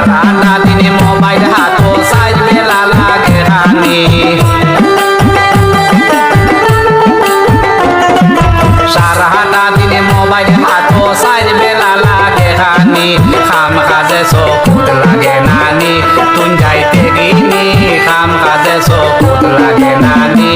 সারাটা দিনে mobile হাতো size বেলা লাগে খানি সারাটা দিনে মোবাইল হাতো সাইজ বেলা লাগে খানি খাম কাজে চকুত লাগে নানি তুই যাইতে গিনি খাম কাজে চকুত লাগে নানি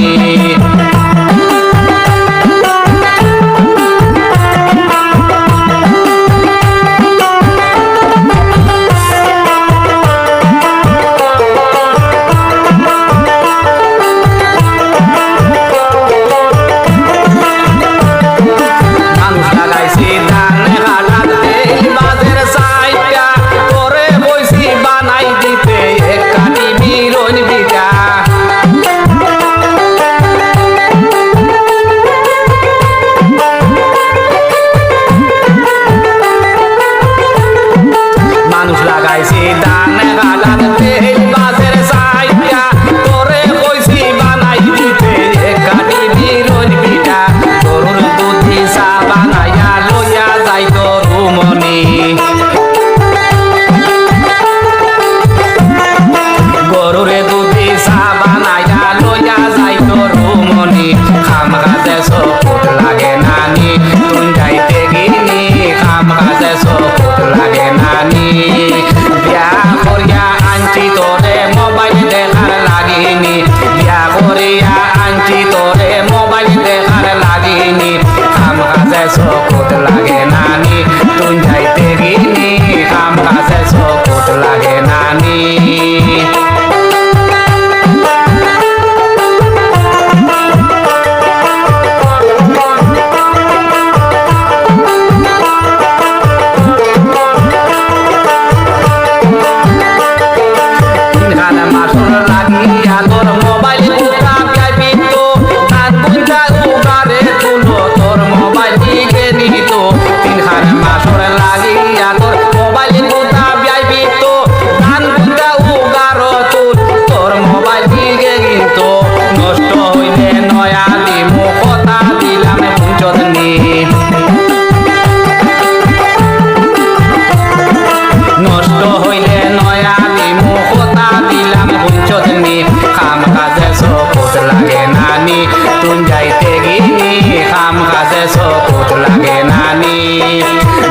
চকুত লাগে নানি তুই যাইতে গিনি কাম কাজে চকুত লাগে নানি তুই যাইতে গিনি কাম কাজে চকুত লাগে নানি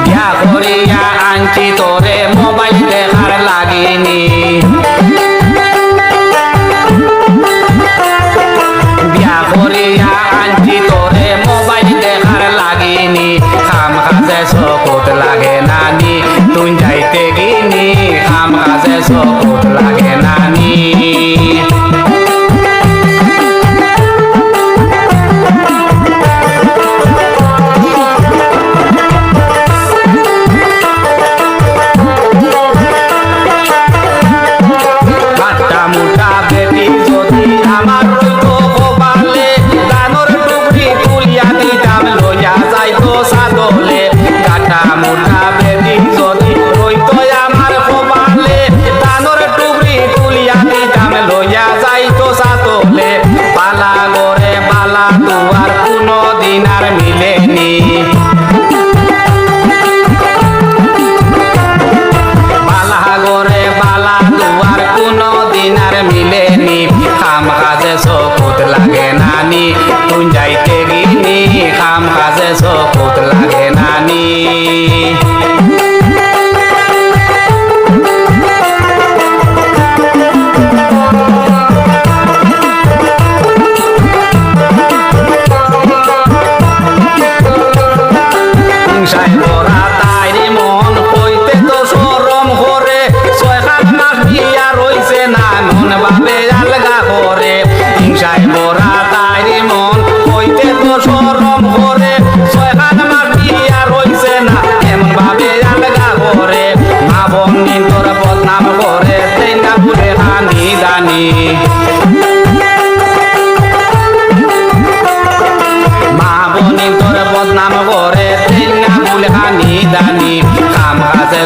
বিয়া করিয়া আনছি তোরে মোবাইল দেখার লাগিনি বিয়া করিয়া আনছি তোরে মোবাইল দেখার লাগিনি কাম কাজে চকুত লাগে নানি তুই যাইতে গিনি কাম কাজে চকুত লাগে নানি চকুত লাগে নানি তুই যাইতে গিনি কাম কাজে চকুত লাগে নানি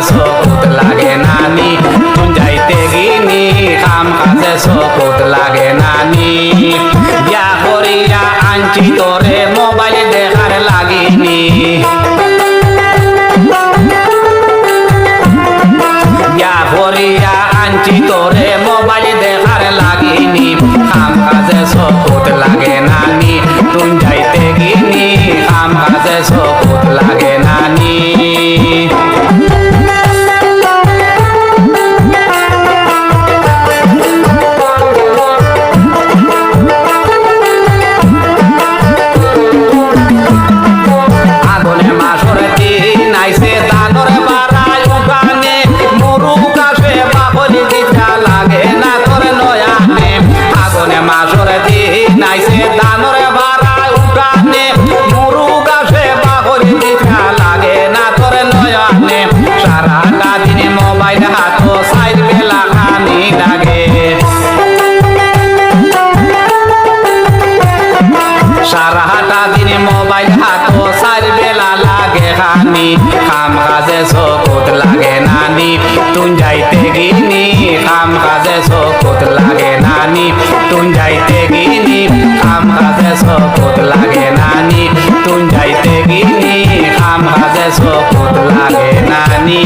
চকুত লাগে নানি তুই যাইতে গিনি কাম কাজে চকুত লাগে নানি বিয়া করিয়া আনছি তোরে মোবাইল দেখার লাগিনি ইয়া ভরিয়া আনছি তোরে মোবাইল দেখার লাগিনি কাম কাজে চকুত লাগে নানি তুই যাইতে গিনি কাম কাজে চকুত লাগে নানি নাইছে দানরে বাড়ায় উঠানে মরু গাছে বাহরি দিঠা লাগে না তোরে নয়ানে সারাটা দিনে মোবাইল হাত সাইড বেলা খানি লাগে সারাটা দিনে মোবাইল হাত সাইড বেলা লাগে খানি কাম কাজে চকুত লাগে নানি তুই যাইতে গিনি কাম কাজে চকুত লাগে নানি তুই যাইতে গিনি কাম কাজে চকুত লাগে নানি তুই যাইতে গিনি কাম কাজে চকুত লাগে নানি